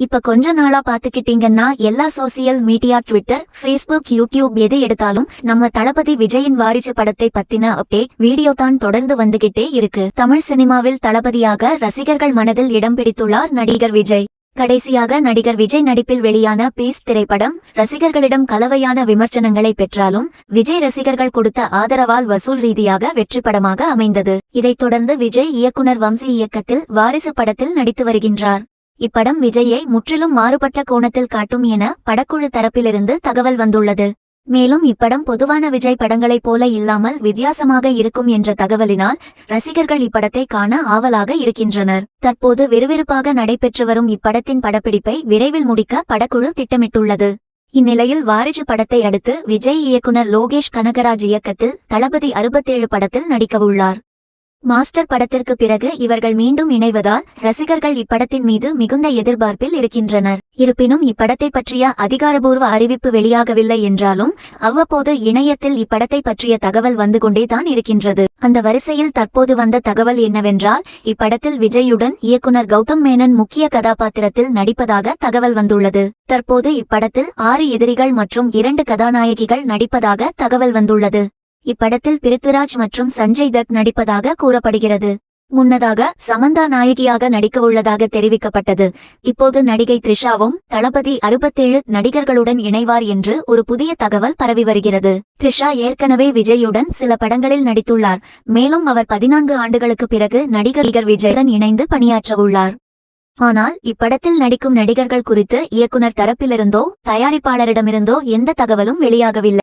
இப்ப கொஞ்ச நாளா பாத்துக்கிட்டீங்கன்னா எல்லா social media Twitter, Facebook, YouTube எது எடுத்தாலும் நம்ம தளபதி விஜயின் வாரிசு படத்தை பத்தின அப்டேட் வீடியோ தான் தொடர்ந்து வந்துகிட்டே இருக்கு. தமிழ் சினிமாவில் தளபதியாக ரசிகர்கள் மனதில் இடம் பிடித்துள்ளார் நடிகர் விஜய். கடைசியாக நடிகர் விஜய் நடிப்பில் வெளியான பீஸ் திரைப்படம் ரசிகர்களிடம் கலவையான விமர்சனங்களை பெற்றாலும் விஜய் ரசிகர்கள் கொடுத்த ஆதரவால் வசூல் ரீதியாக வெற்றி படமாக அமைந்தது. இதைத் தொடர்ந்து விஜய் இயக்குனர் வம்சி இயக்கத்தில் வாரிசு படத்தில் நடித்து வருகின்றார். இப்படம் விஜயை முற்றிலும் மாறுபட்ட கோணத்தில் காட்டும் என படக்குழு தரப்பிலிருந்து தகவல் வந்துள்ளது. மேலும் இப்படம் பொதுவான விஜய் படங்களைப் போல இல்லாமல் வித்தியாசமாக இருக்கும் என்ற தகவலினால் ரசிகர்கள் இப்படத்தை காண ஆவலாக இருக்கின்றனர். தற்போது விறுவிறுப்பாக நடைபெற்று வரும் இப்படத்தின் படப்பிடிப்பை விரைவில் முடிக்க படக்குழு திட்டமிட்டுள்ளது. இந்நிலையில் வாரிசு படத்தை அடுத்து விஜய் இயக்குனர் லோகேஷ் கனகராஜ் இயக்கத்தில் தளபதி 67 படத்தில் நடிக்கவுள்ளார். மாஸ்டர் படத்திற்கு பிறகு இவர்கள் மீண்டும் இணைவதால் ரசிகர்கள் இப்படத்தின் மீது மிகுந்த எதிர்பார்ப்பில் இருக்கின்றனர். இருப்பினும் இப்படத்தை பற்றிய அதிகாரபூர்வ அறிவிப்பு வெளியாகவில்லை என்றாலும் அவ்வப்போது இணையத்தில் இப்படத்தை பற்றிய தகவல் வந்து கொண்டேதான் இருக்கின்றது. அந்த வரிசையில் தற்போது வந்த தகவல் என்னவென்றால் இப்படத்தில் விஜயுடன் இயக்குனர் கௌதம் மேனன் முக்கிய கதாபாத்திரத்தில் நடிப்பதாக தகவல் வந்துள்ளது. தற்போது இப்படத்தில் 6 எதிரிகள் மற்றும் 2 கதாநாயகிகள் நடிப்பதாக தகவல் வந்துள்ளது. இப்படத்தில் பிருத்விராஜ் மற்றும் சஞ்சய் தத் நடிப்பதாக கூறப்படுகிறது. முன்னதாக சமந்தா நாயகியாக நடிக்கவுள்ளதாக தெரிவிக்கப்பட்டது. இப்போது நடிகை த்ரிஷாவும் தளபதி 67 நடிகர்களுடன் இணைவார் என்று ஒரு புதிய தகவல் பரவி வருகிறது. த்ரிஷா ஏற்கனவே விஜயுடன் சில படங்களில் நடித்துள்ளார். மேலும் அவர் 14 ஆண்டுகளுக்கு பிறகு நடிகர் விஜயுடன் இணைந்து பணியாற்றவுள்ளார். ஆனால் இப்படத்தில் நடிக்கும் நடிகர்கள் குறித்து இயக்குனர் தரப்பிலிருந்தோ தயாரிப்பாளரிடமிருந்தோ எந்த தகவலும் வெளியாகவில்லை.